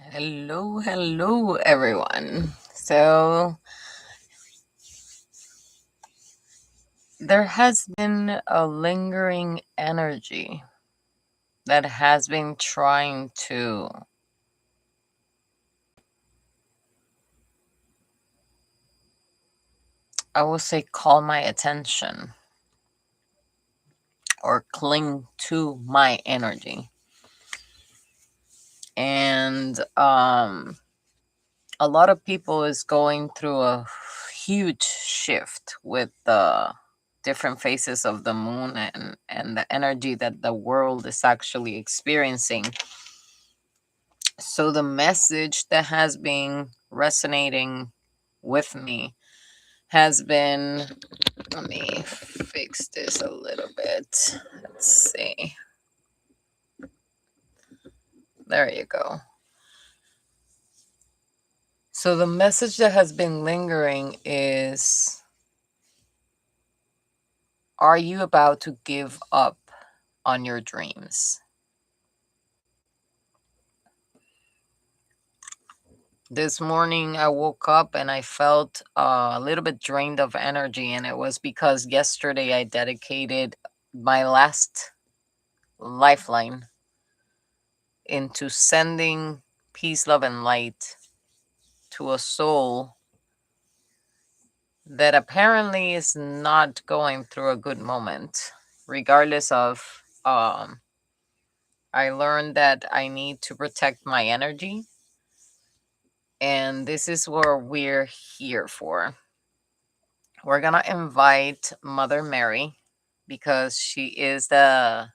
Hello, everyone. So, there has been a lingering energy that has been trying to, I will say, call my attention or cling to my energy. And a lot of people is going through a huge shift with the different phases of the moon and the energy that the world is actually experiencing. So the message that has been resonating with me has been, let me fix this a little bit. Let's see. There you go. So the message that has been lingering is, are you about to give up on your dreams? This morning I woke up and I felt a little bit drained of energy, and it was because yesterday I dedicated my last lifeline into sending peace, love, and light to a soul that apparently is not going through a good moment. Regardless of, I learned that I need to protect my energy, and this is what we're here for. We're gonna invite Mother Mary because she is the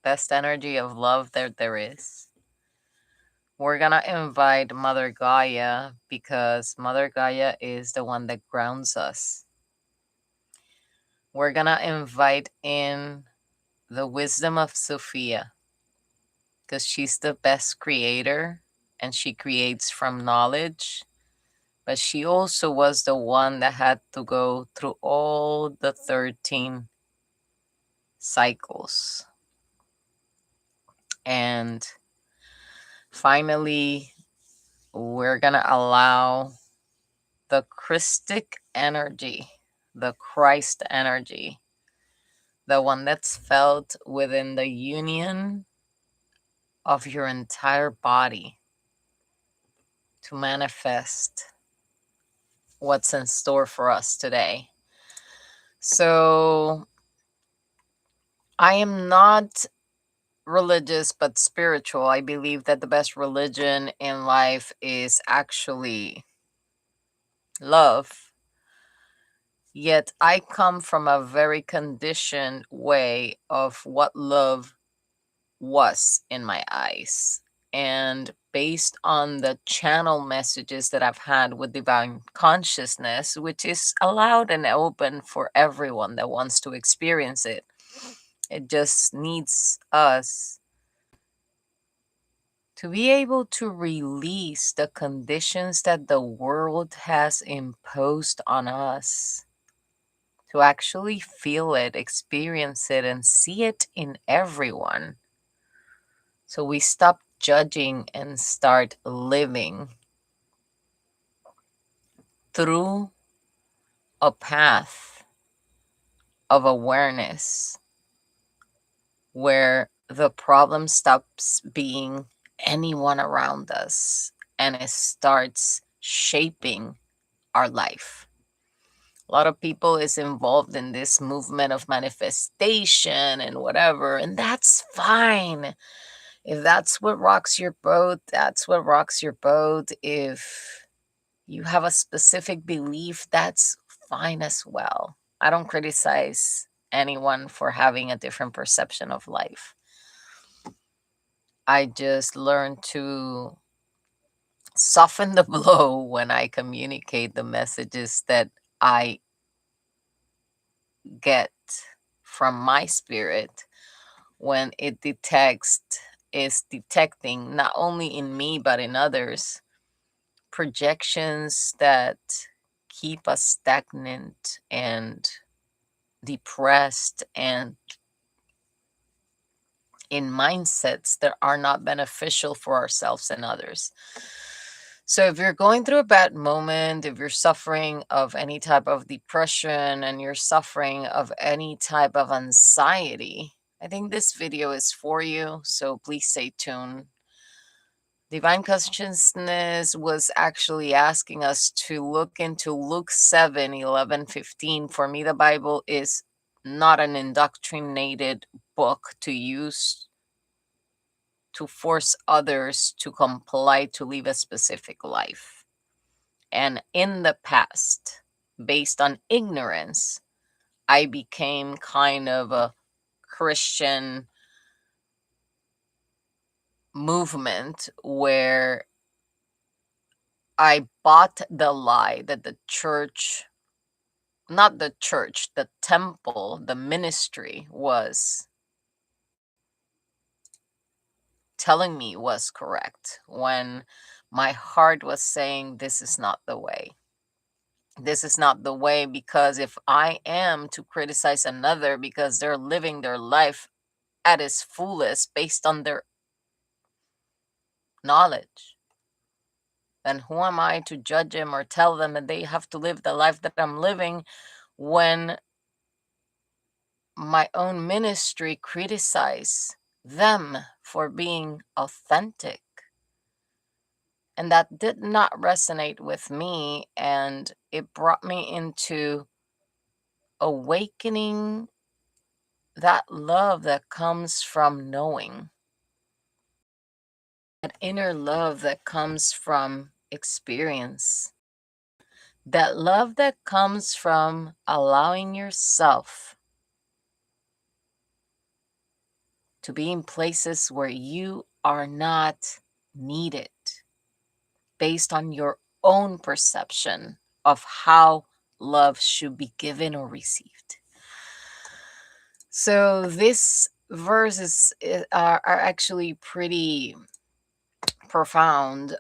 best energy of love that there is. We're gonna invite Mother Gaia because Mother Gaia is the one that grounds us. We're gonna invite in the wisdom of Sophia because she's the best creator and she creates from knowledge. But she also was the one that had to go through all the 13 cycles. And finally, we're gonna allow the Christic energy, the Christ energy, the one that's felt within the union of your entire body, to manifest what's in store for us today. So, I am not religious but spiritual. I believe that the best religion in life is actually love. Yet I come from a very conditioned way of what love was in my eyes. And based on the channel messages that I've had with divine consciousness, which is allowed and open for everyone that wants to experience it, it just needs us to be able to release the conditions that the world has imposed on us, to actually feel it, experience it, and see it in everyone. So we stop judging and start living through a path of awareness where the problem stops being anyone around us and it starts shaping our life. A lot of people is involved in this movement of manifestation and whatever, and that's fine. If that's what rocks your boat, that's what rocks your boat. If you have a specific belief, that's fine as well. I don't criticize anyone for having a different perception of life. I just learned to soften the blow when I communicate the messages that I get from my spirit when it is detecting not only in me but in others projections that keep us stagnant and depressed and in mindsets that are not beneficial for ourselves and others. So if you're going through a bad moment, if you're suffering of any type of depression and you're suffering of any type of anxiety, I think this video is for you. So please stay tuned. Divine Consciousness was actually asking us to look into Luke 7:11-15. For me, the Bible is not an indoctrinated book to use to force others to comply to live a specific life. And in the past, based on ignorance, I became kind of a Christian movement where I bought the lie that the church, not the church, the temple, the ministry was telling me was correct, when my heart was saying this is not the way. This is not the way, because if I am to criticize another because they're living their life at its fullest based on their knowledge, then who am I to judge them or tell them that they have to live the life that I'm living, when my own ministry criticize them for being authentic? And that did not resonate with me, and it brought me into awakening that love that comes from knowing, that inner love that comes from experience, that love that comes from allowing yourself to be in places where you are not needed, based on your own perception of how love should be given or received. So these verses are actually pretty profound.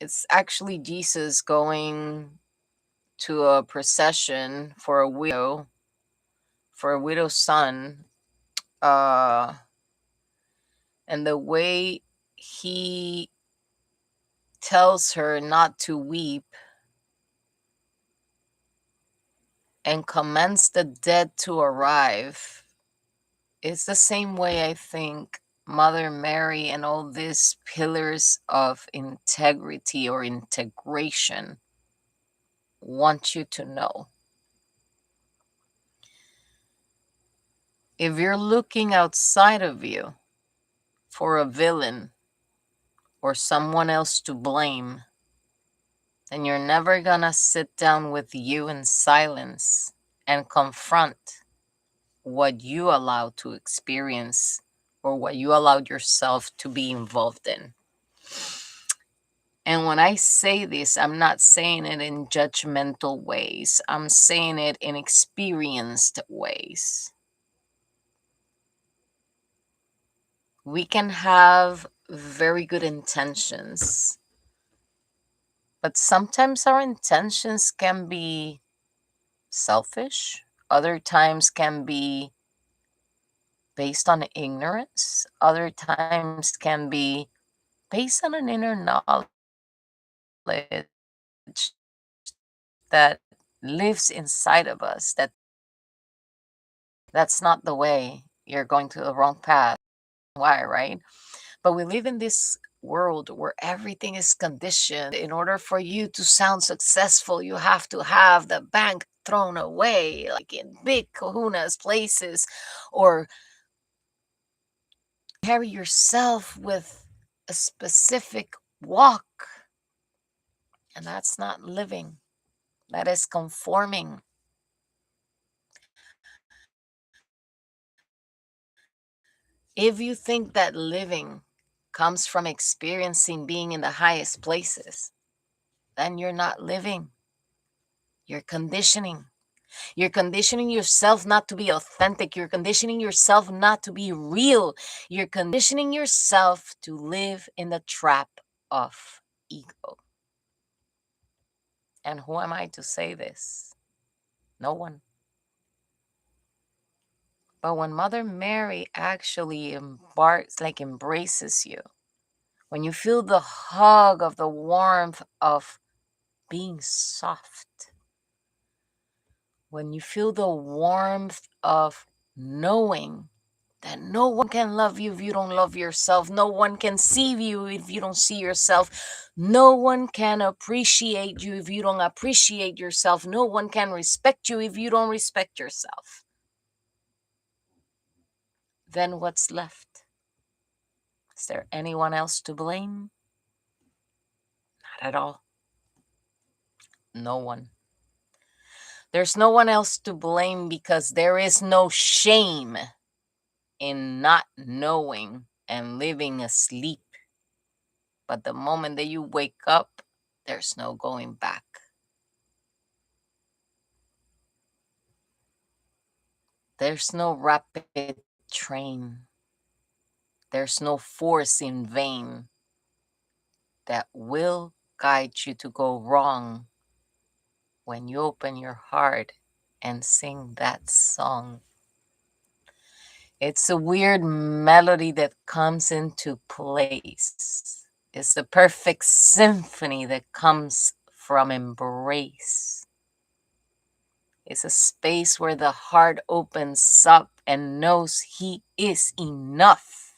It's actually Jesus going to a procession for a widow's son, uh, and the way he tells her not to weep and commands the dead to arrive. It's the same way I think Mother Mary and all these pillars of integrity or integration want you to know. If you're looking outside of you for a villain or someone else to blame, then you're never gonna sit down with you in silence and confront what you allowed to experience or what you allowed yourself to be involved in. And when I say this, I'm not saying it in judgmental ways. I'm saying it in experienced ways. We can have very good intentions, but sometimes our intentions can be selfish. Other times can be based on ignorance. Other times can be based on an inner knowledge that lives inside of us, that's not the way, you're going to the wrong path. Why, right? But we live in this world where everything is conditioned. In order for you to sound successful, you have to have the bank thrown away, like in big kahunas places, or carry yourself with a specific walk. And that's not living, that is conforming. If you think that living comes from experiencing being in the highest places, then you're not living. You're conditioning. You're conditioning yourself not to be authentic. You're conditioning yourself not to be real. You're conditioning yourself to live in the trap of ego. And who am I to say this? No one. But when Mother Mary actually embraces you, when you feel the hug of the warmth of being soft, when you feel the warmth of knowing that no one can love you if you don't love yourself, no one can see you if you don't see yourself, no one can appreciate you if you don't appreciate yourself, no one can respect you if you don't respect yourself, then what's left? Is there anyone else to blame? Not at all. No one. There's no one else to blame because there is no shame in not knowing and living asleep. But the moment that you wake up, there's no going back. There's no rapid train. There's no force in vain that will guide you to go wrong when you open your heart and sing that song. It's a weird melody that comes into place. It's the perfect symphony that comes from embrace. It's a space where the heart opens up and knows he is enough.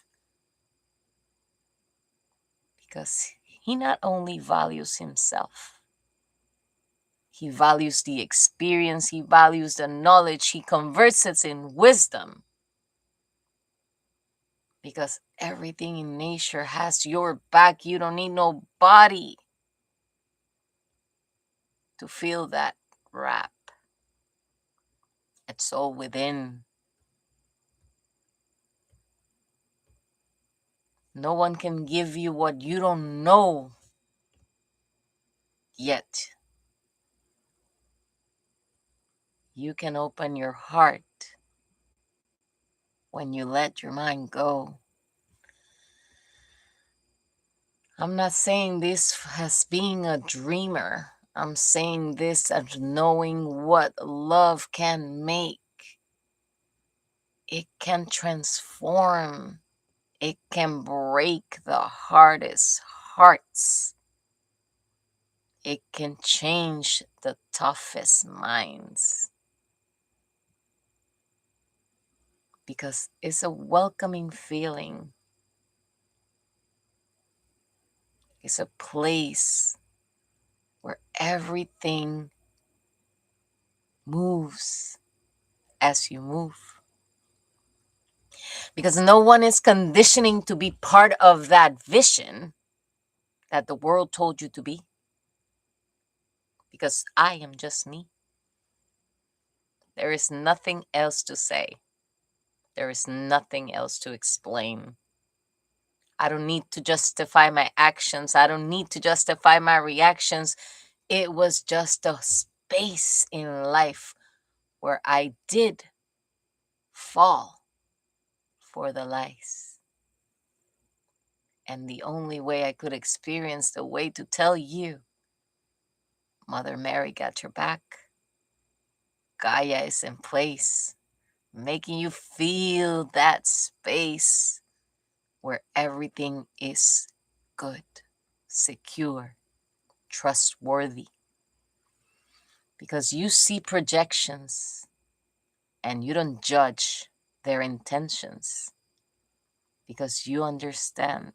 Because he not only values himself, he values the experience, he values the knowledge, he converts it in wisdom. Because everything in nature has your back. You don't need nobody to feel that wrap. It's all within. No one can give you what you don't know yet. You can open your heart when you let your mind go. I'm not saying this as being a dreamer. I'm saying this as knowing what love can make. It can transform. It can break the hardest hearts. It can change the toughest minds. Because it's a welcoming feeling. It's a place where everything moves as you move. Because no one is conditioning to be part of that vision that the world told you to be. Because I am just me. There is nothing else to say. There is nothing else to explain. I don't need to justify my actions. I don't need to justify my reactions. It was just a space in life where I did fall for the lies. And the only way I could experience the way to tell you, Mother Mary got your back. Gaia is in place, making you feel that space where everything is good, secure, trustworthy. Because you see projections and you don't judge their intentions. Because you understand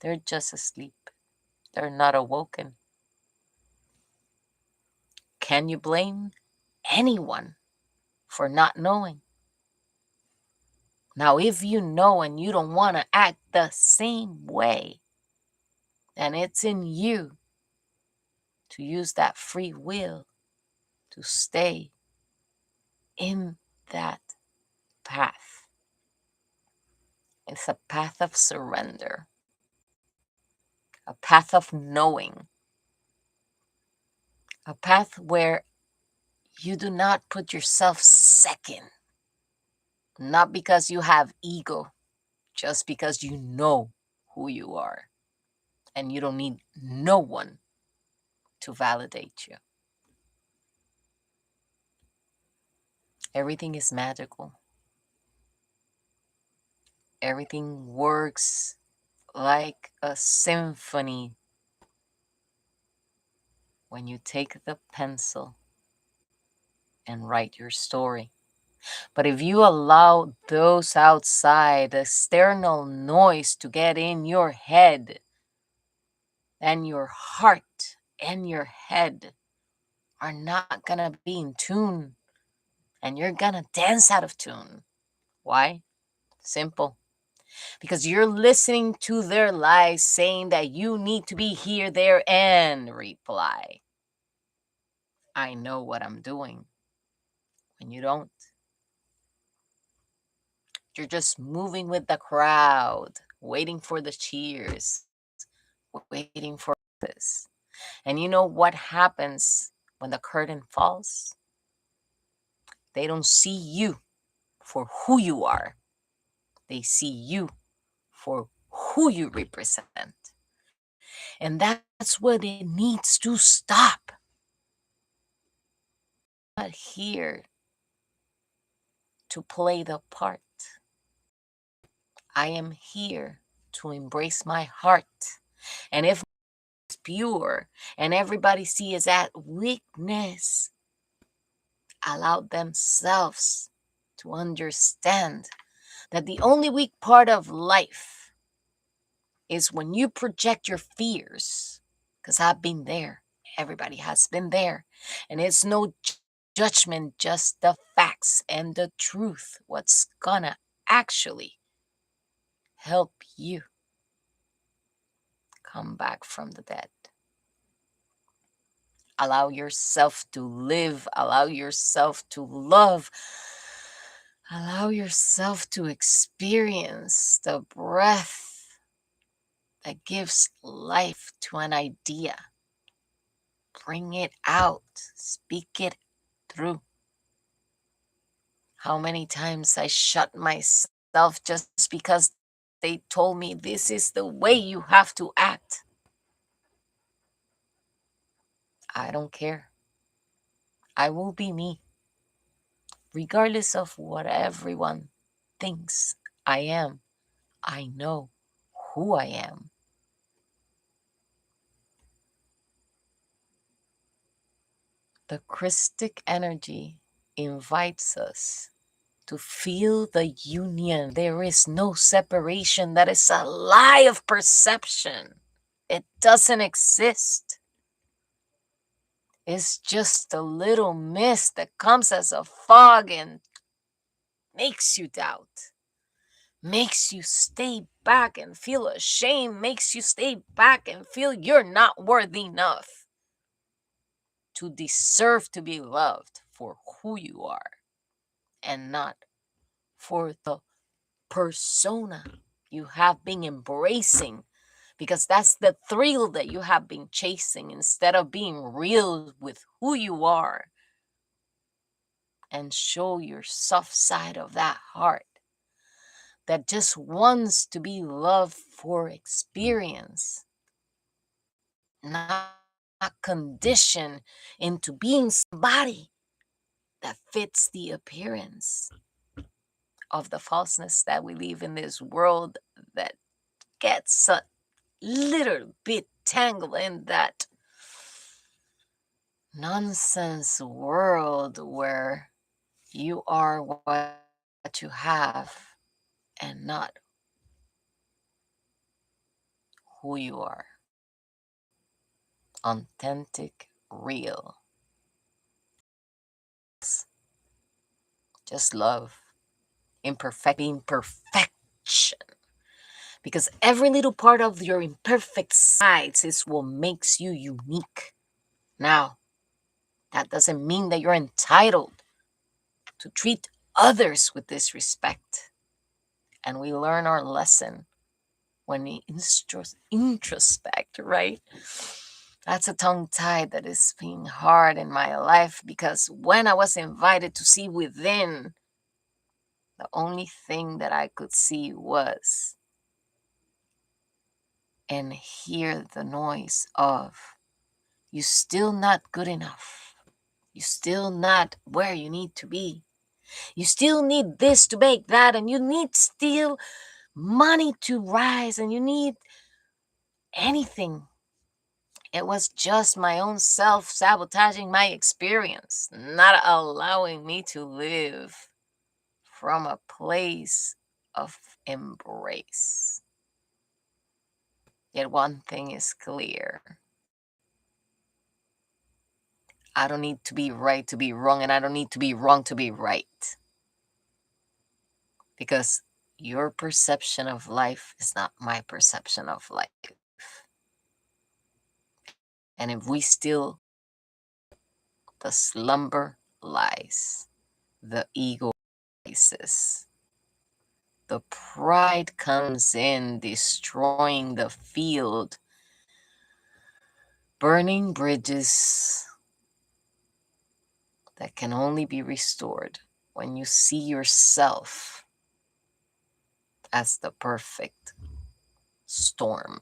they're just asleep. They're not awoken. Can you blame anyone for not knowing? Now, if you know and you don't want to act the same way, then it's in you to use that free will to stay in that path. It's a path of surrender, a path of knowing, a path where you do not put yourself second, not because you have ego, just because you know who you are and you don't need no one to validate you. Everything is magical. Everything works like a symphony when you take the pencil and write your story. But if you allow those outside external noise to get in your head, then your heart and your head are not going to be in tune, and you're going to dance out of tune. Why? Simple. Because you're listening to their lies saying that you need to be here, there, and reply. I know what I'm doing. When you don't, you're just moving with the crowd, waiting for the cheers, waiting for this. And you know what happens when the curtain falls? They don't see you for who you are. They see you for who you represent. And that's what it needs to stop. I'm not here to play the part. I am here to embrace my heart. And if it's pure and everybody sees that weakness, allow themselves to understand that the only weak part of life is when you project your fears. Because I've been there. Everybody has been there. And it's no judgment, just the facts and the truth. What's gonna actually help you come back from the dead. Allow yourself to live. Allow yourself to love. Allow yourself to experience the breath that gives life to an idea. Bring it out. Speak it through. How many times I shut myself just because they told me this is the way you have to act. I don't care. I will be me, regardless of what everyone thinks I am. I know who I am. The Christic energy invites us to feel the union. There is no separation. That is a lie of perception. It doesn't exist. It's just a little mist that comes as a fog and makes you doubt, makes you stay back and feel ashamed, makes you stay back and feel you're not worthy enough to deserve to be loved for who you are and not for the persona you have been embracing, because that's the thrill that you have been chasing instead of being real with who you are and show your soft side of that heart that just wants to be loved for experience, not conditioned into being somebody that fits the appearance of the falseness that we live in this world that gets a little bit tangled in that nonsense world where you are what you have and not who you are. Authentic, real. Just love. Imperfection. Because every little part of your imperfect sides is what makes you unique. Now, that doesn't mean that you're entitled to treat others with disrespect. And we learn our lesson when we introspect, right? That's a tongue tie that is being hard in my life, because when I was invited to see within, the only thing that I could see was and hear the noise of, you're still not good enough. You're still not where you need to be. You still need this to make that, and you need still money to rise, and you need anything. It was just my own self sabotaging my experience, not allowing me to live from a place of embrace. Yet one thing is clear. I don't need to be right to be wrong, and I don't need to be wrong to be right. Because your perception of life is not my perception of life. And if we still, the slumber lies, the ego rises, the pride comes in, destroying the field, burning bridges that can only be restored when you see yourself as the perfect storm.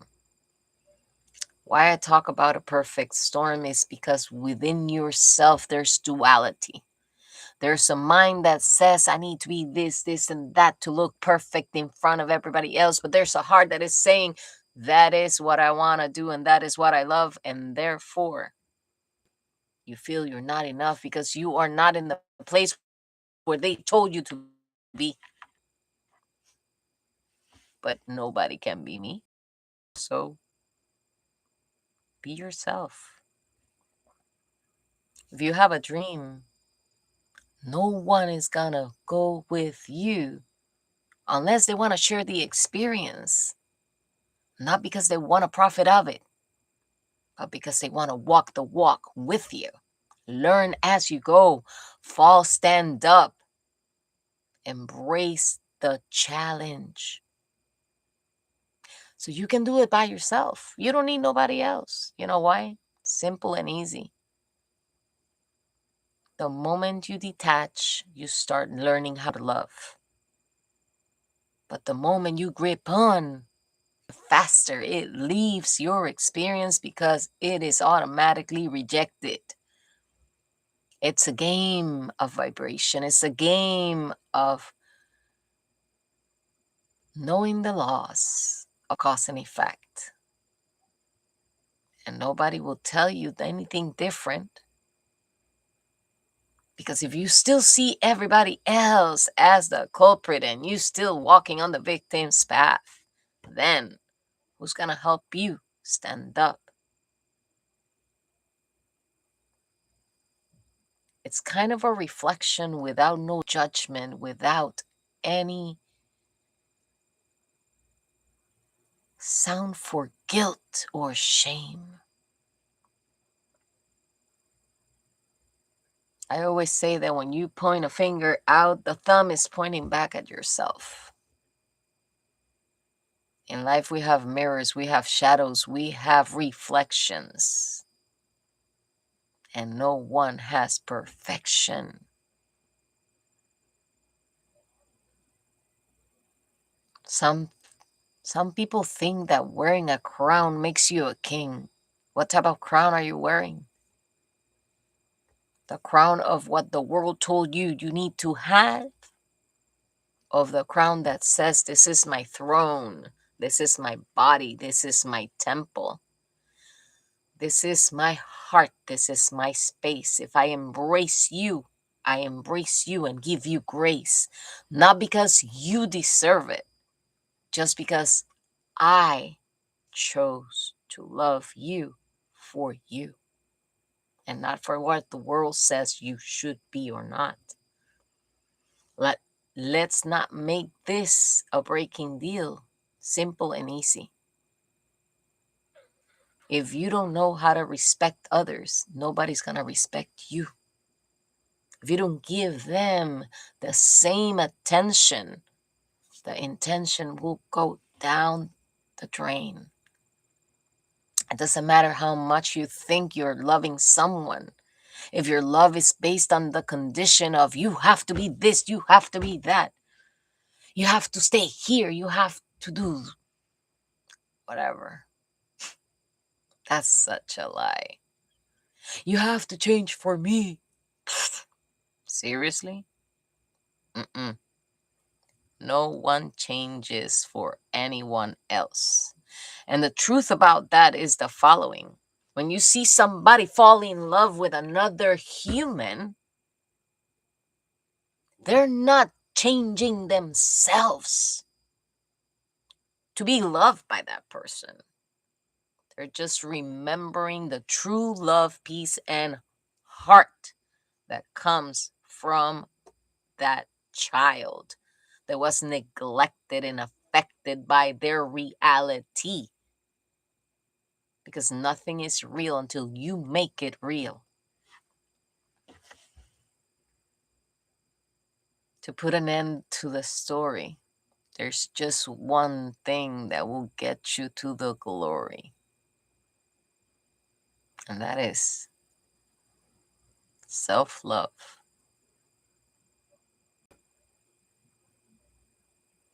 Why I talk about a perfect storm is because within yourself there's duality. There's a mind that says, I need to be this, this, and that to look perfect in front of everybody else. But there's a heart that is saying, that is what I want to do, and that is what I love. And therefore, you feel you're not enough because you are not in the place where they told you to be. But nobody can be me. So be yourself. If you have a dream, no one is gonna go with you unless they want to share the experience, not because they want to profit of it, but because they want to walk the walk with you. Learn as you go, fall, stand up, embrace the challenge. So you can do it by yourself. You don't need nobody else. You know why? Simple and easy. The moment you detach, you start learning how to love. But the moment you grip on, faster it leaves your experience because it is automatically rejected. It's a game of vibration. It's a game of knowing the laws of cause and effect. And nobody will tell you anything different. Because if you still see everybody else as the culprit and you still walking on the victim's path, then who's going to help you stand up? It's kind of a reflection without no judgment, without any sound for guilt or shame. I always say that when you point a finger out, the thumb is pointing back at yourself. In life, we have mirrors, we have shadows, we have reflections. And no one has perfection. Some people think that wearing a crown makes you a king. What type of crown are you wearing? The crown of what the world told you you need to have? Of the crown that says, this is my throne, this is my body, this is my temple, this is my heart, this is my space. If I embrace you, I embrace you and give you grace, not because you deserve it, just because I chose to love you for you and not for what the world says you should be or not. Let's not make this a breaking deal. Simple and easy. If you don't know how to respect others, nobody's going to respect you. If you don't give them the same attention, the intention will go down the drain. It doesn't matter how much you think you're loving someone. If your love is based on the condition of you have to be this, you have to be that, you have to stay here, you have to do whatever. That's such a lie. You have to change for me. Seriously? Mm-mm. No one changes for anyone else. And the truth about that is the following. When you see somebody fall in love with another human, they're not changing themselves to be loved by that person. They're just remembering the true love, peace, and heart that comes from that child that was neglected and affected by their reality. Because nothing is real until you make it real. To put an end to the story, there's just one thing that will get you to the glory. And that is self-love.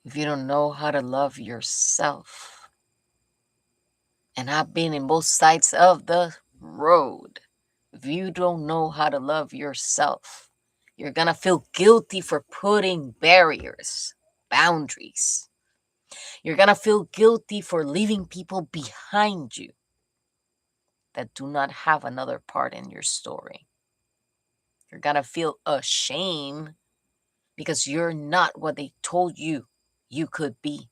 If you don't know how to love yourself, and I've been in both sides of the road, if you don't know how to love yourself, you're gonna feel guilty for putting barriers, boundaries. You're gonna feel guilty for leaving people behind you that do not have another part in your story. You're gonna feel ashamed because you're not what they told you you could be.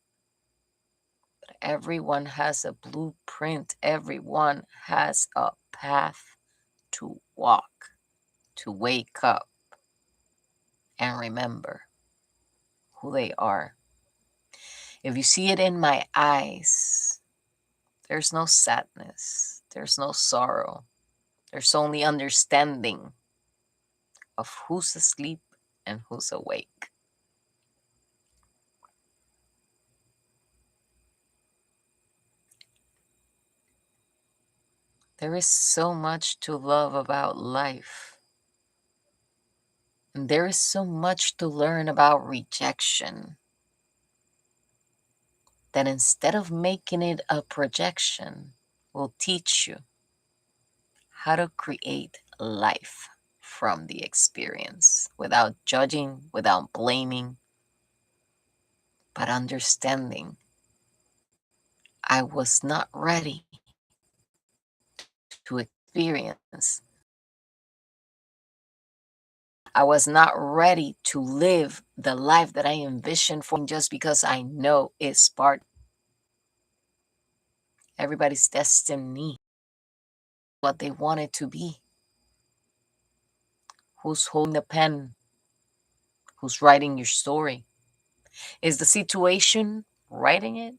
But everyone has a blueprint. Everyone has a path to walk, to wake up and remember who they are. If you see it in my eyes, there's no sadness, there's no sorrow, there's only understanding of who's asleep and who's awake. There is so much to love about life. And there is so much to learn about rejection that instead of making it a projection, will teach you how to create life from the experience without judging, without blaming, but understanding. I was not ready to experience. I was not ready to live the life that I envisioned for just because I know it's part of everybody's destiny, what they wanted to be. Who's holding the pen? Who's writing your story? Is the situation writing it?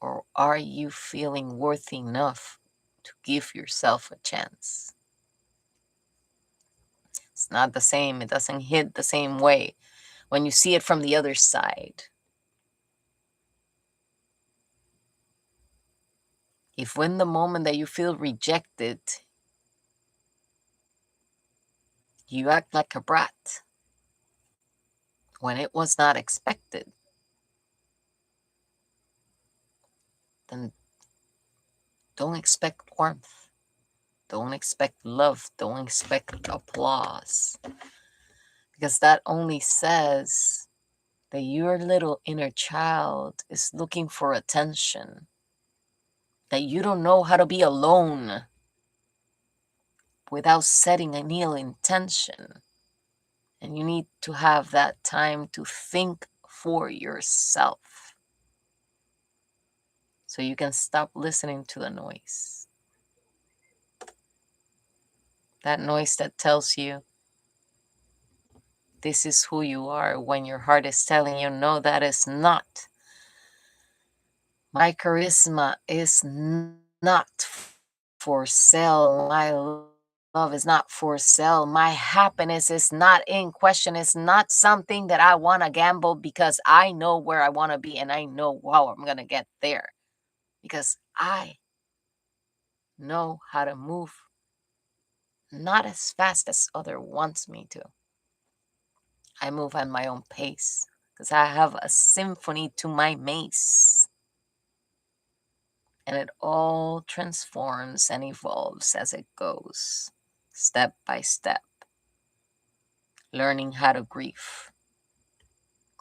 Or are you feeling worthy enough to give yourself a chance? It's not the same. It doesn't hit the same way when you see it from the other side. If when the moment that you feel rejected, you act like a brat when it was not expected, then don't expect warmth. Don't expect love. Don't expect applause. Because that only says that your little inner child is looking for attention. That you don't know how to be alone without setting a real intention. And you need to have that time to think for yourself. So you can stop listening to the noise. That noise that tells you this is who you are when your heart is telling you, no, that is not. My charisma is not for sale. My love is not for sale. My happiness is not in question. It's not something that I want to gamble because I know where I want to be and I know how I'm going to get there. Because I know how to move not as fast as other wants me to. I move at my own pace because I have a symphony to my mace. And it all transforms and evolves as it goes, step by step. learning how to grieve.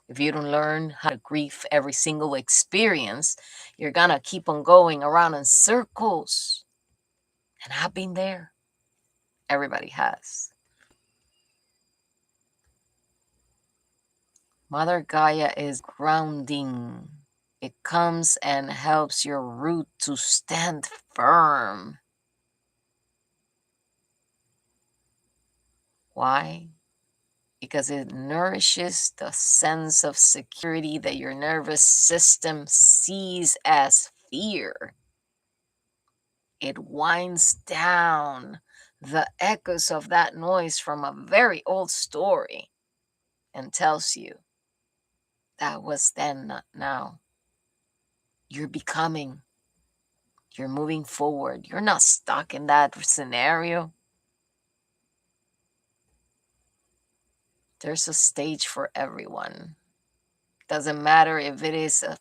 If you don't learn how to grieve every single experience, you're gonna keep on going around in circles. And I've been there. Everybody has. Mother Gaia is grounding. It comes and helps your root to stand firm. Why? Because it nourishes the sense of security that your nervous system sees as fear. It winds down the echoes of that noise from a very old story and tells you that was then, not now. You're becoming, you're moving forward. You're not stuck in that scenario. There's a stage for everyone. Doesn't matter if it is a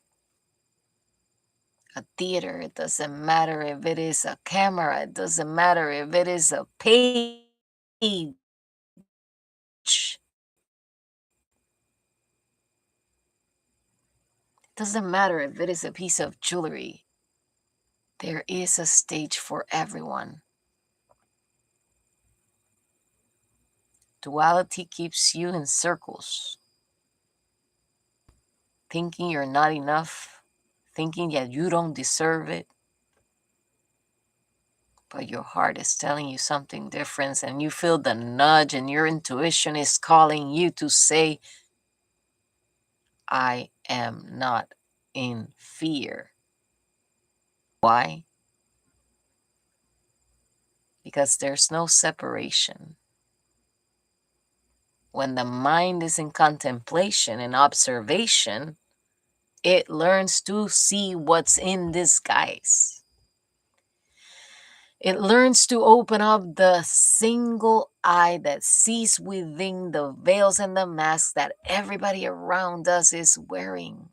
theater, it doesn't matter if it is a camera, it doesn't matter if it is a page, it doesn't matter if it is a piece of jewelry. There is a stage for everyone. Duality keeps you in circles, thinking you're not enough, thinking that you don't deserve it. But your heart is telling you something different, and you feel the nudge, and your intuition is calling you to say, I am not in fear. Why? Because there's no separation. When the mind is in contemplation and observation, it learns to see what's in disguise. It learns to open up the single eye that sees within the veils and the masks that everybody around us is wearing,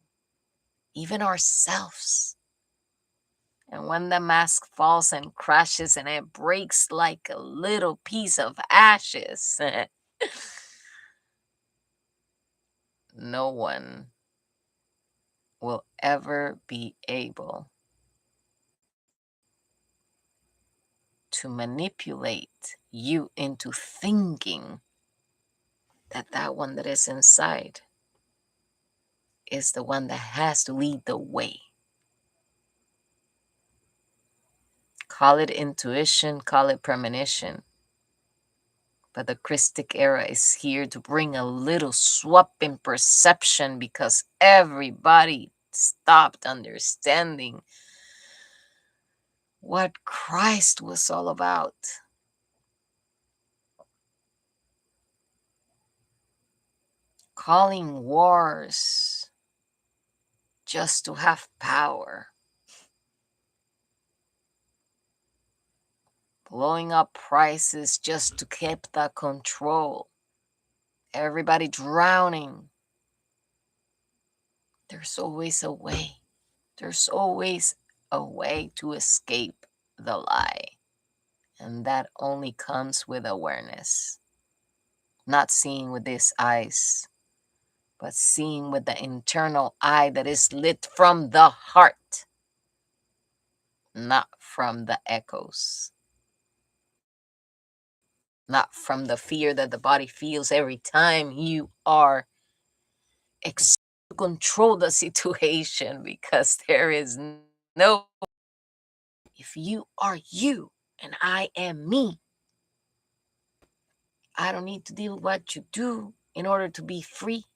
even ourselves. And when the mask falls and crashes and it breaks like a little piece of ashes, no one will ever be able to manipulate you into thinking that that one that is inside is the one that has to lead the way. Call it intuition, call it premonition. But the Christic era is here to bring a little swap in perception, because everybody stopped understanding what Christ was all about. Calling wars just to have power. Blowing up prices just to keep the control. Everybody drowning. There's always a way. There's always a way to escape the lie. And that only comes with awareness. Not seeing with these eyes, but seeing with the internal eye that is lit from the heart, not from the echoes. Not from the fear that the body feels every time you are to control the situation, because there is no, if you are you and I am me, I don't need to deal with what you do in order to be free.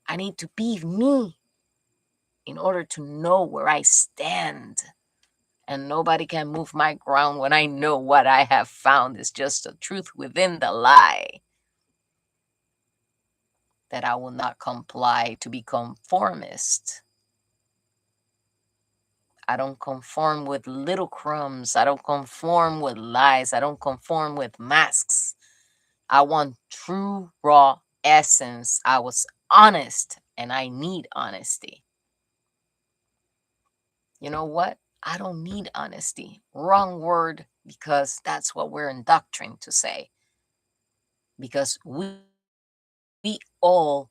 I need to be me in order to know where I stand. And nobody can move my ground when I know what I have found is just the truth within the lie. That I will not comply to be conformist. I don't conform with little crumbs. I don't conform with lies. I don't conform with masks. I want true, raw essence. I was honest, and I need honesty. You know what? I don't need honesty. Wrong word, because that's what we're indoctrined to say. Because we We all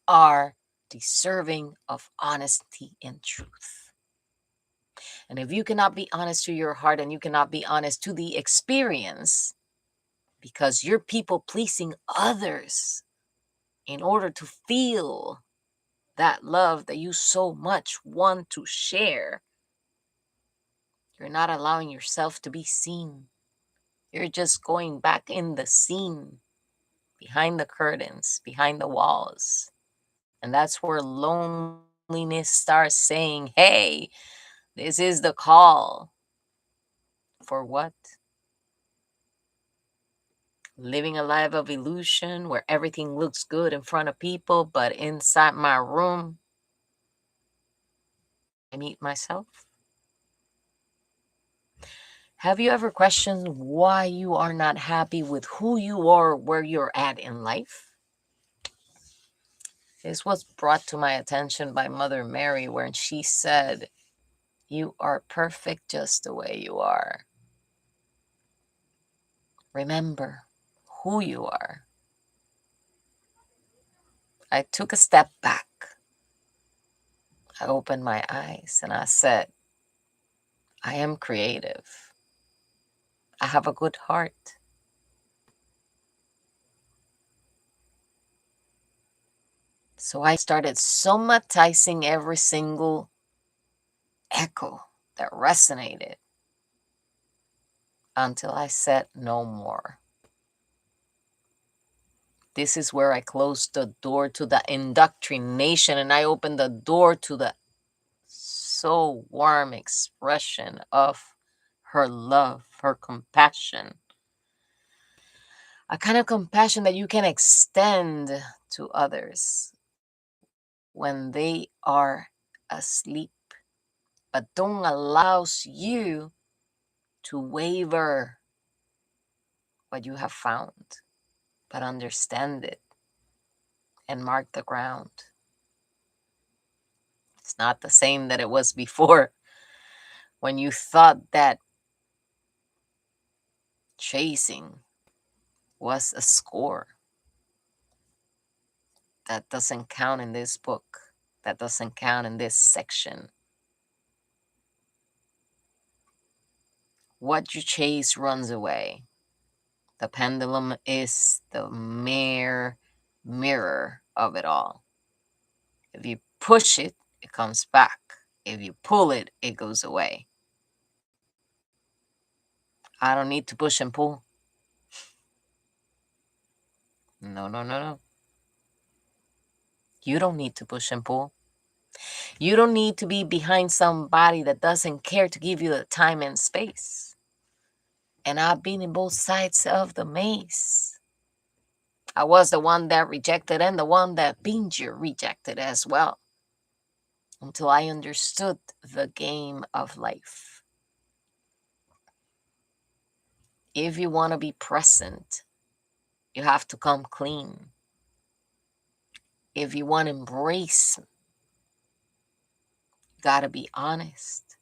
are deserving of honesty and truth. And if you cannot be honest to your heart and you cannot be honest to the experience, because you're people pleasing others in order to feel that love that you so much want to share, you're not allowing yourself to be seen. You're just going back in the scene, behind the curtains, behind the walls. And that's where loneliness starts saying, hey, this is the call. For what? Living a life of illusion where everything looks good in front of people, but inside my room, I meet myself. Have you ever questioned why you are not happy with who you are, where you're at in life? This was brought to my attention by Mother Mary when she said, you are perfect just the way you are. Remember who you are. I took a step back. I opened my eyes and I said, I am creative. I have a good heart. So I started somatizing every single echo that resonated until I said no more. This is where I closed the door to the indoctrination and I opened the door to the so warm expression of her love, her compassion. A kind of compassion that you can extend to others when they are asleep, but don't allows you to waver what you have found, but understand it and mark the ground. It's not the same that it was before when you thought that chasing was a score. That doesn't count in this book. That doesn't count in this section. What you chase runs away. The pendulum is the mere mirror of it all. If you push it, it comes back. If you pull it, it goes away. I don't need to push and pull. No, no, no, no. You don't need to push and pull. You don't need to be behind somebody that doesn't care to give you the time and space. And I've been in both sides of the maze. I was the one that rejected and the one that Binger rejected as well. Until I understood the game of life. If you want to be present, you have to come clean. If you want to embrace, you got to be honest.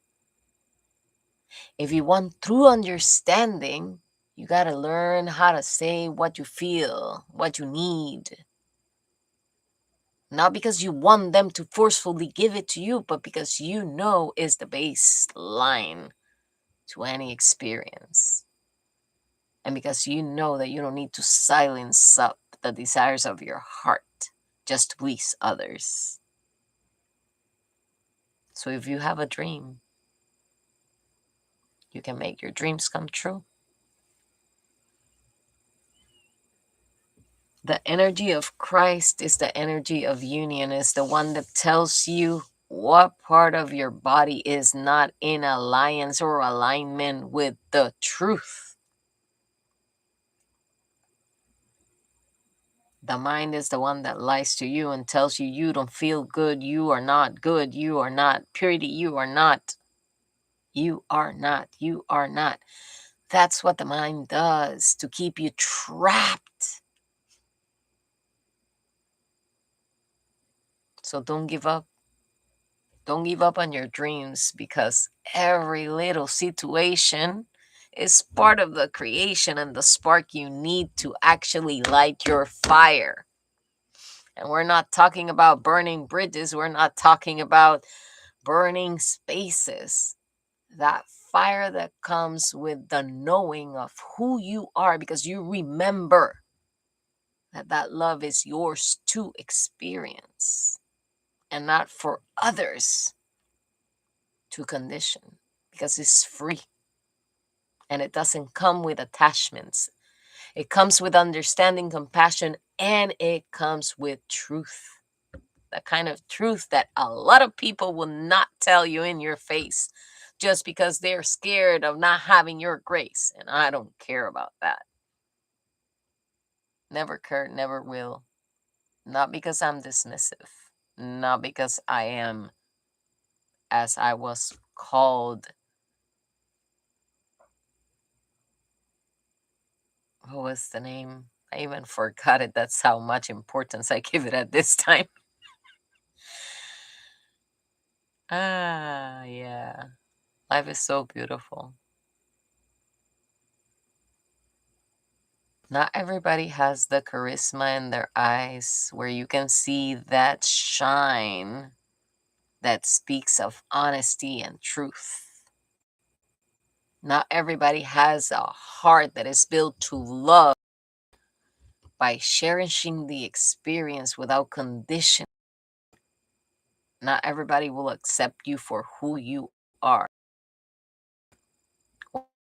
If you want true understanding, you got to learn how to say what you feel, what you need. Not because you want them to forcefully give it to you, but because you know is the baseline to any experience. And because you know that you don't need to silence up the desires of your heart just to please others. So if you have a dream, you can make your dreams come true. The energy of Christ is the energy of union, is the one that tells you what part of your body is not in alliance or alignment with the truth. The mind is the one that lies to you and tells you you don't feel good, you are not good, you are not purity, you are not. You are not, you are not. That's what the mind does to keep you trapped. So don't give up. Don't give up on your dreams, because every little situation is part of the creation and the spark you need to actually light your fire. And we're not talking about burning bridges. We're not talking about burning spaces. That fire that comes with the knowing of who you are, because you remember that that love is yours to experience and not for others to condition, because it's free and it doesn't come with attachments. It comes with understanding, compassion, and it comes with truth. The kind of truth that a lot of people will not tell you in your face just because they're scared of not having your grace. And I don't care about that. Never cared, never will. Not because I'm dismissive. Not because I am, as I was called, what was the name? I even forgot it. That's how much importance I give it at this time. Yeah. Life is so beautiful. Not everybody has the charisma in their eyes where you can see that shine that speaks of honesty and truth. Not everybody has a heart that is built to love by cherishing the experience without condition. Not everybody will accept you for who you are.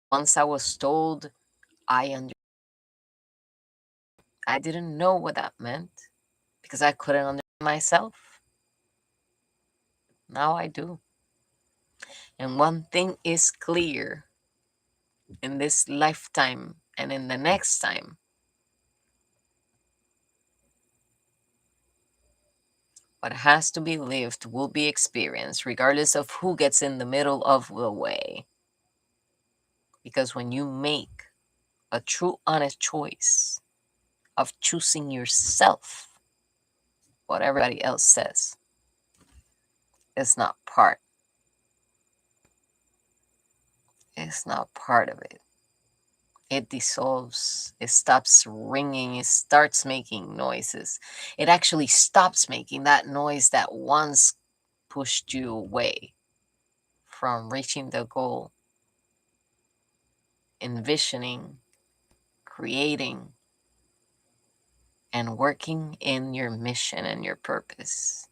Once I was told, I didn't know what that meant because I couldn't understand myself. Now I do. And one thing is clear in this lifetime and in the next time. What has to be lived will be experienced, regardless of who gets in the middle of the way. Because when you make a true, honest choice of choosing yourself, what everybody else says is not part. It's not part of it. It dissolves. It stops ringing. It starts making noises. It actually stops making that noise that once pushed you away from reaching the goal, envisioning, creating, and working in your mission and your purpose.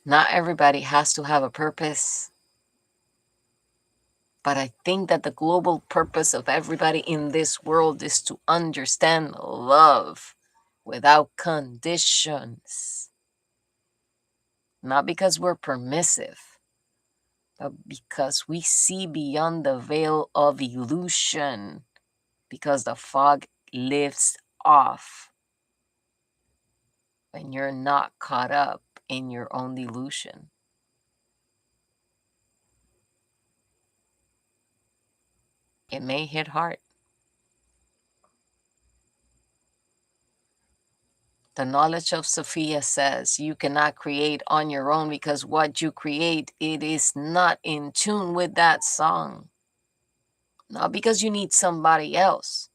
Not everybody has to have a purpose, but I think that the global purpose of everybody in this world is to understand love without conditions. Not because we're permissive, but because we see beyond the veil of illusion, because the fog lifts off when you're not caught up in your own delusion. It may hit hard. The knowledge of Sophia says you cannot create on your own because what you create, it is not in tune with that song. Not because you need somebody else.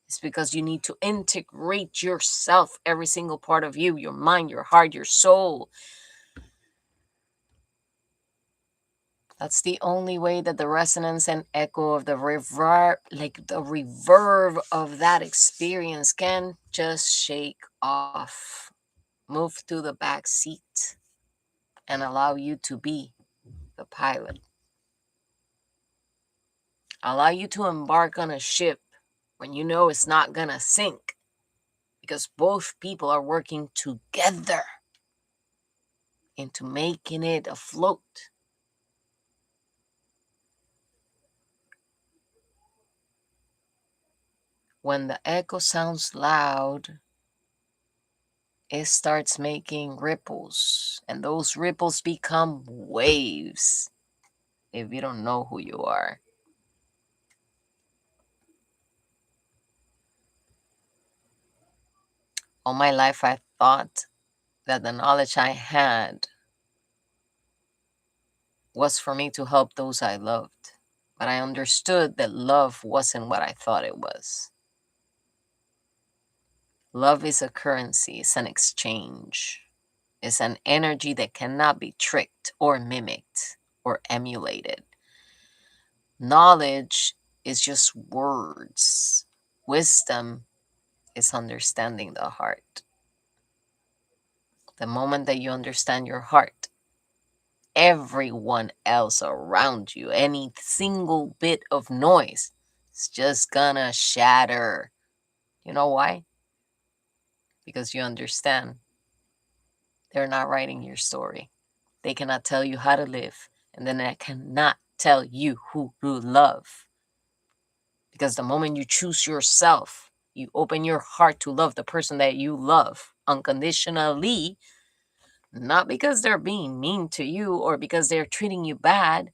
It's because you need to integrate yourself, every single part of you, your mind, your heart, your soul. That's the only way that the resonance and echo of the reverb, like the reverb of that experience, can just shake off, move to the back seat, and allow you to be the pilot. Allow you to embark on a ship when you know it's not gonna sink, because both people are working together into making it afloat. When the echo sounds loud, it starts making ripples, and those ripples become waves if you don't know who you are. All my life, I thought that the knowledge I had was for me to help those I loved, but I understood that love wasn't what I thought it was. Love is a currency. It's an exchange. It's an energy that cannot be tricked or mimicked or emulated. Knowledge is just words. Wisdom is understanding the heart. The moment that you understand your heart, everyone else around you, any single bit of noise, is just gonna shatter. You know why? Because you understand they're not writing your story. They cannot tell you how to live, and then they cannot tell you who to love. Because the moment you choose yourself, you open your heart to love the person that you love unconditionally, not because they're being mean to you or because they're treating you bad,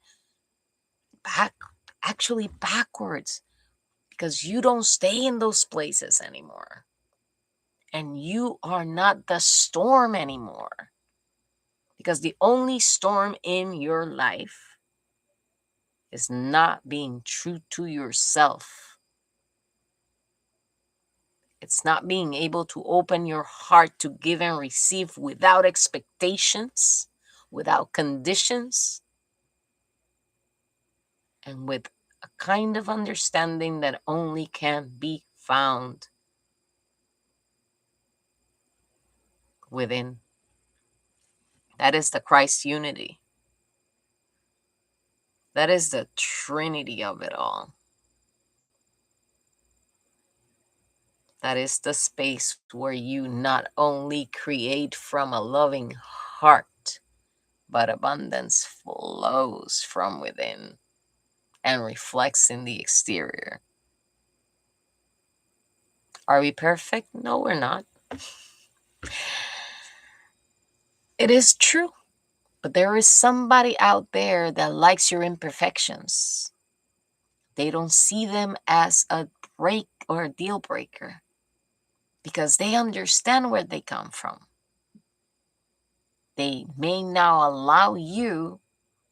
actually backwards, because you don't stay in those places anymore. And you are not the storm anymore. Because the only storm in your life is not being true to yourself. It's not being able to open your heart to give and receive without expectations, without conditions, and with a kind of understanding that only can be found within. That is the Christ unity. That is the Trinity of it all. That is the space where you not only create from a loving heart, but abundance flows from within and reflects in the exterior. Are we perfect? No, we're not. It is true, but there is somebody out there that likes your imperfections. They don't see them as a break or a deal breaker because they understand where they come from. They may now allow you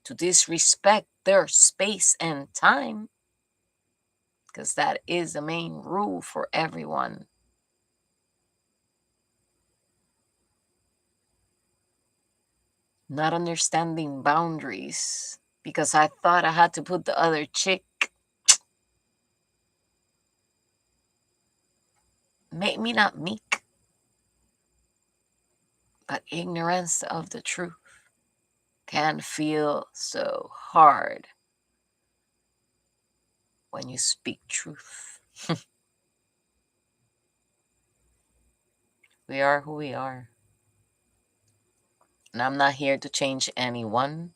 to disrespect their space and time, because that is the main rule for everyone. Not understanding boundaries because I thought I had to put the other chick made me not meek, but ignorance of the truth can feel so hard when you speak truth. We are who we are. And I'm not here to change anyone.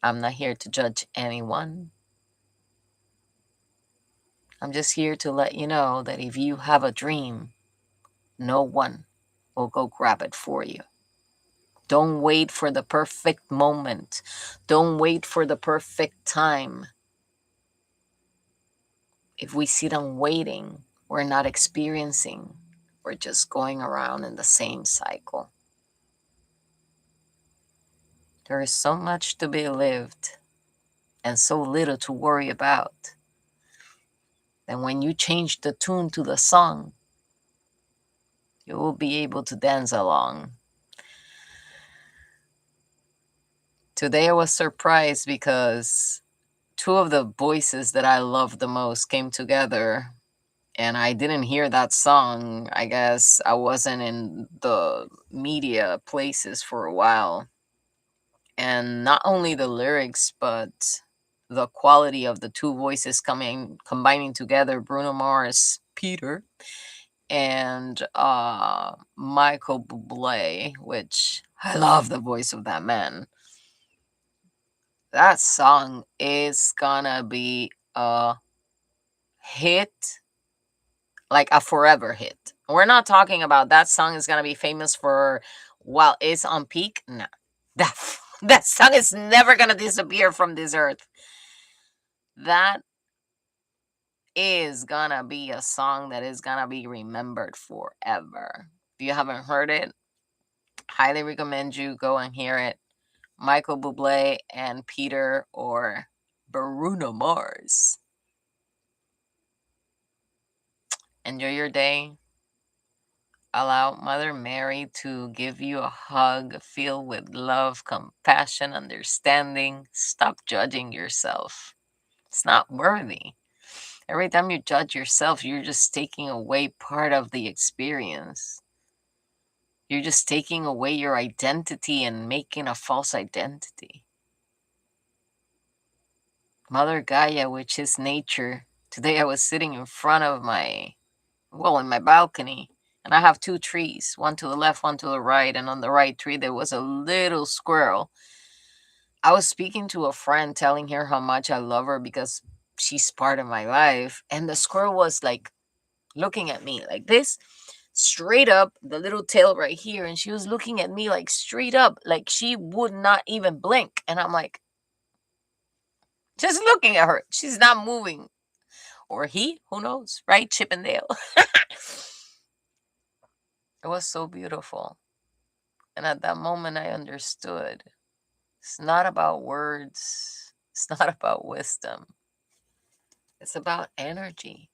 I'm not here to judge anyone. I'm just here to let you know that if you have a dream, no one will go grab it for you. Don't wait for the perfect moment. Don't wait for the perfect time. If we sit on waiting, we're not experiencing. We're just going around in the same cycle. There is so much to be lived and so little to worry about. And when you change the tune to the song, you will be able to dance along. Today I was surprised because two of the voices that I love the most came together, and I didn't hear that song. I guess I wasn't in the media places for a while. And not only the lyrics, but the quality of the two voices combining together, Bruno Mars, Peter, and Michael Bublé, which I love the voice of that man. That song is gonna be a hit, like a forever hit. We're not talking about that song is gonna be famous for while it's on peak. No, that that song is never gonna disappear from this earth. That is gonna be a song that is gonna be remembered forever. If you haven't heard it, highly recommend you go and hear it. Michael Bublé and Peter or Bruno Mars. Enjoy your day. Allow Mother Mary to give you a hug filled with love, compassion, understanding. Stop judging yourself. It's not worthy. Every time you judge yourself, you're just taking away part of the experience. You're just taking away your identity and making a false identity. Mother Gaia, which is nature. Today I was sitting in front of in my balcony, and I have two trees, one to the left, one to the right, and on the right tree there was a little squirrel. I was speaking to a friend, telling her how much I love her because she's part of my life, and the squirrel was like looking at me like this, straight up, the little tail right here, and she was looking at me like straight up, like she would not even blink. And I'm like, just looking at her, she's not moving. Or he, who knows, right? Chip and Dale. It was so beautiful. And at that moment I understood, it's not about words, it's not about wisdom, it's about energy.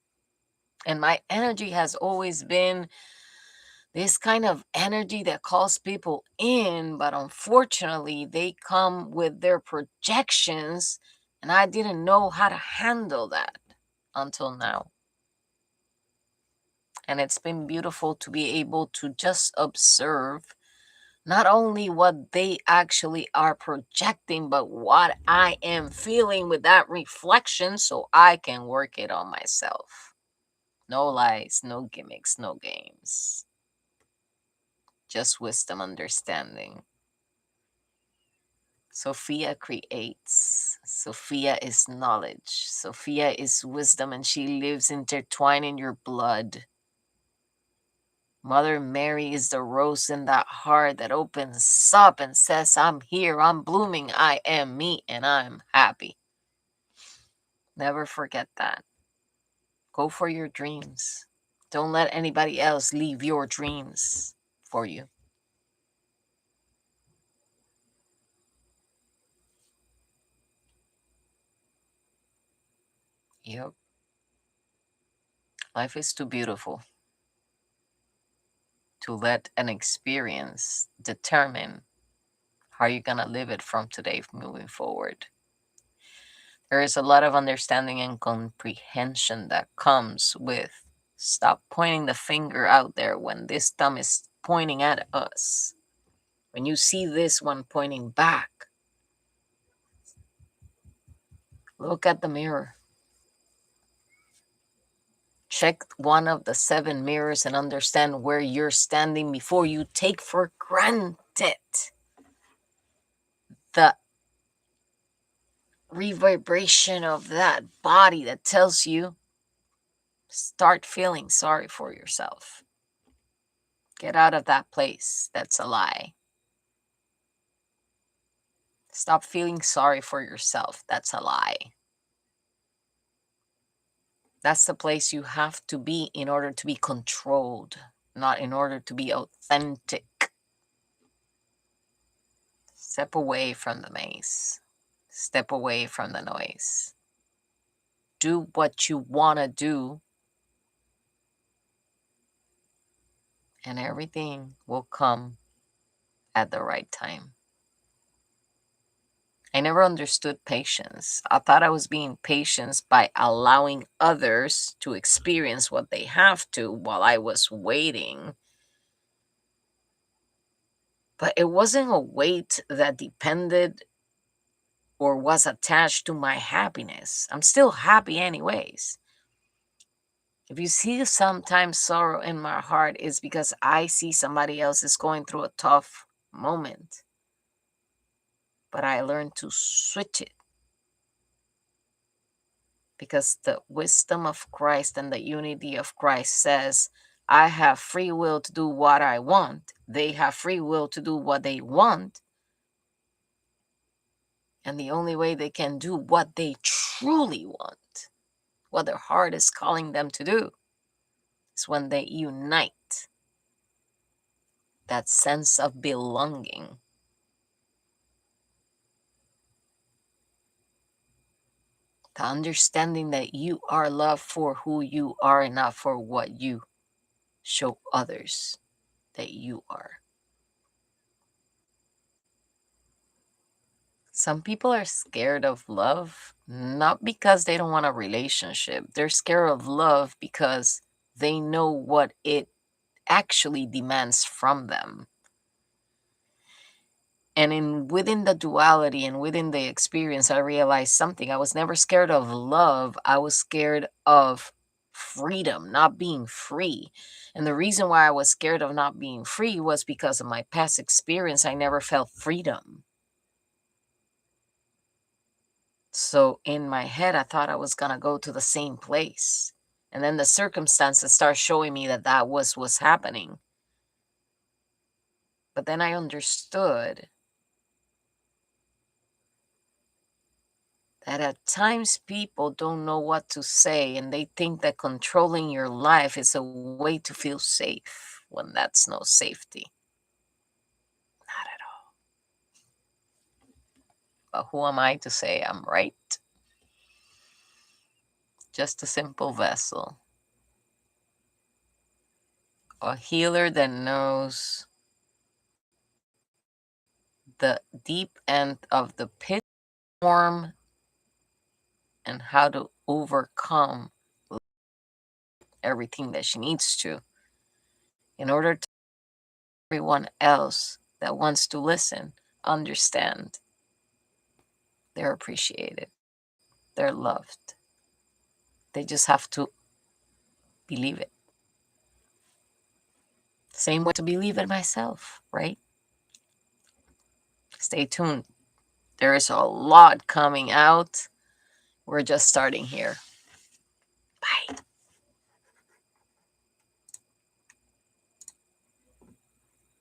And my energy has always been this kind of energy that calls people in, but unfortunately, they come with their projections, and I didn't know how to handle that until now. And it's been beautiful to be able to just observe not only what they actually are projecting, but what I am feeling with that reflection so I can work it on myself. No lies, no gimmicks, no games. Just wisdom, understanding. Sophia creates. Sophia is knowledge. Sophia is wisdom, and she lives intertwined in your blood. Mother Mary is the rose in that heart that opens up and says, I'm here, I'm blooming, I am me, and I'm happy. Never forget that. Go for your dreams. Don't let anybody else leave your dreams for you. Yep. Life is too beautiful to let an experience determine how you're going to live it from today moving forward. There is a lot of understanding and comprehension that comes with stop pointing the finger out there when this thumb is pointing at us. When you see this one pointing back, look at the mirror. Check one of the 7 mirrors and understand where you're standing before you take for granted the reverberation of that body that tells you start feeling sorry for yourself. Get out of that place. That's a lie. Stop feeling sorry for yourself. That's a lie. That's the place you have to be in order to be controlled, not in order to be authentic. Step away from the maze. Step away from the noise. Do what you want to do, and everything will come at the right time. I never understood patience. I thought I was being patient by allowing others to experience what they have to while I was waiting. But it wasn't a wait that depended or was attached to my happiness. I'm still happy anyways. If you see sometimes sorrow in my heart, it's because I see somebody else is going through a tough moment. But I learned to switch it because the wisdom of Christ and the unity of Christ says, I have free will to do what I want. They have free will to do what they want. And the only way they can do what they truly want, what their heart is calling them to do, is when they unite that sense of belonging. The understanding that you are loved for who you are and not for what you show others. that you are. Some people are scared of love, not because they don't want a relationship. They're scared of love because they know what it actually demands from them. And within the duality and within the experience, I realized something. I was never scared of love. I was scared of freedom, not being free. And the reason why I was scared of not being free was because of my past experience. I never felt freedom. So in my head, I thought I was going to go to the same place. And then the circumstances start showing me that that was what's happening. But then I understood that at times people don't know what to say and they think that controlling your life is a way to feel safe when that's no safety. Not at all. But who am I to say I'm right? Just a simple vessel. A healer that knows the deep end of the pit form and how to overcome everything that she needs to in order to everyone else that wants to listen understand they're appreciated, they're loved. They just have to believe it. Same way to believe it myself, right? Stay tuned. There is a lot coming out. We're just starting here. Bye.